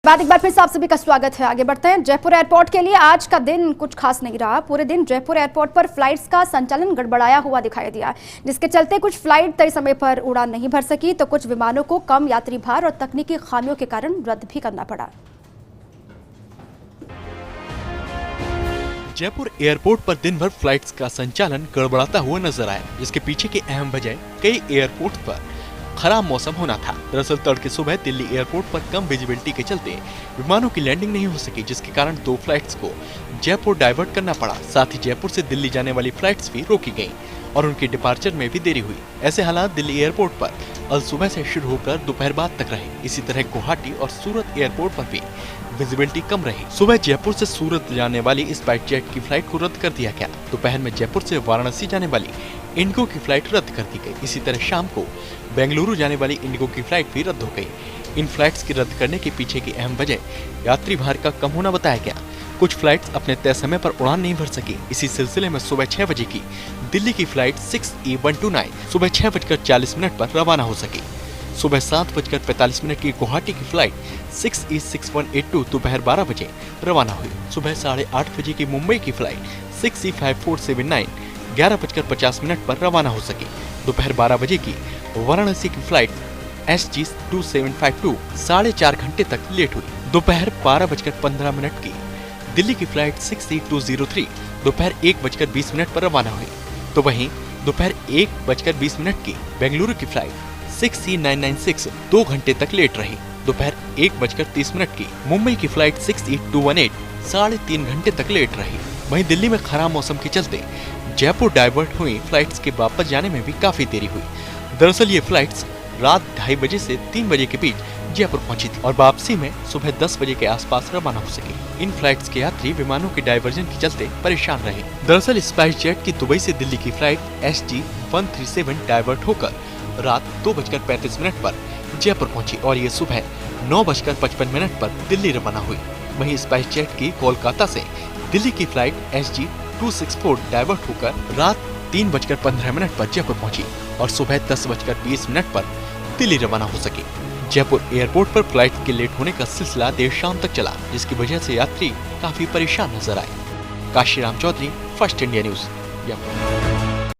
एक बार फिर से आप सभी का स्वागत है। आगे बढ़ते हैं। जयपुर एयरपोर्ट के लिए आज का दिन कुछ खास नहीं रहा। पूरे दिन जयपुर एयरपोर्ट पर फ्लाइट्स का संचालन गड़बड़ाया हुआ दिखाई दिया, जिसके चलते कुछ फ्लाइट तय समय पर उड़ान नहीं भर सकी, तो कुछ विमानों को कम यात्री भार और तकनीकी खामियों के कारण रद्द भी करना पड़ा। जयपुर एयरपोर्ट पर दिन भर फ्लाइट्स का संचालन गड़बड़ाता हुआ नजर आया, जिसके पीछे की अहम वजह कई एयरपोर्ट पर खराब मौसम होना था। दरअसल तड़के सुबह दिल्ली एयरपोर्ट पर कम विजिबिलिटी के चलते विमानों की लैंडिंग नहीं हो सकी, जिसके कारण 2 फ्लाइट्स को जयपुर डाइवर्ट करना पड़ा। साथ ही जयपुर से दिल्ली जाने वाली फ्लाइट्स भी रोकी गयी और उनकी डिपार्चर में भी देरी हुई। ऐसे हालात दिल्ली एयरपोर्ट पर अल सुबह से शुरू होकर दोपहर बाद तक रहे। इसी तरह गुवाहाटी और सूरत एयरपोर्ट पर भी विजिबिलिटी कम रही। सुबह जयपुर से सूरत जाने वाली स्पाइस जेट की फ्लाइट को रद्द कर दिया गया। दोपहर में जयपुर से वाराणसी जाने वाली इंडिगो की फ्लाइट रद्द कर दी गई। इसी तरह शाम को बेंगलुरु जाने वाली इंडिगो की फ्लाइट भी रद्द हो गई। इन फ्लाइट्स की रद्द करने के पीछे की अहम वजह यात्री भार का कम होना बताया गया। कुछ फ्लाइट्स अपने तय समय पर उड़ान नहीं भर सकी। इसी सिलसिले में सुबह 6 बजे की दिल्ली की फ्लाइट 6E129 सुबह 6:40 पर रवाना हो सकी। सुबह 7:45 की गुवाहाटी की फ्लाइट 6E6182 दोपहर 12 बजे रवाना हुई। सुबह 8:30 बजे की मुंबई की फ्लाइट 6E5479 11:50 पर रवाना हो सकी। दोपहर 12 बजे की वाराणसी की फ्लाइट SG2752 4.5 घंटे तक लेट हुई। दोपहर 12:15 की दिल्ली की फ्लाइट 6E203 दोपहर 1:20 पर रवाना हुई। तो वहीं दोपहर 1:20 की बेंगलुरु की फ्लाइट 6E996 2 घंटे तक लेट रही। दोपहर 1:30 की मुंबई की फ्लाइट 6E218 3.5 घंटे तक लेट रही। वहीं दिल्ली में खराब मौसम के चलते जयपुर डाइवर्ट हुई फ्लाइट्स के वापस जाने में भी काफी देरी हुई। दरअसल ये फ्लाइट्स रात 2:30 बजे से 3 बजे के बीच जयपुर पहुंची थी और वापसी में सुबह 10 बजे के आसपास रवाना हो सकी। इन फ्लाइट्स के यात्री विमानों के डाइवर्जन के चलते परेशान रहे। दरअसल स्पाइस जेट की दुबई से दिल्ली की फ्लाइट SG137 डाइवर्ट होकर रात 2:35 पर जयपुर पहुंची और ये सुबह 9:55 पर दिल्ली रवाना हुई। वहीं स्पाइस जेट की कोलकाता से दिल्ली की फ्लाइट SG264 डाइवर्ट होकर रात 3:15 पर जयपुर पहुंची और सुबह 10:20 पर दिल्ली रवाना हो सकी। जयपुर एयरपोर्ट पर फ्लाइट के लेट होने का सिलसिला देर शाम तक चला, जिसकी वजह से यात्री काफी परेशान नजर आए। Kashiram Chaudhary, first India news, Jaipur.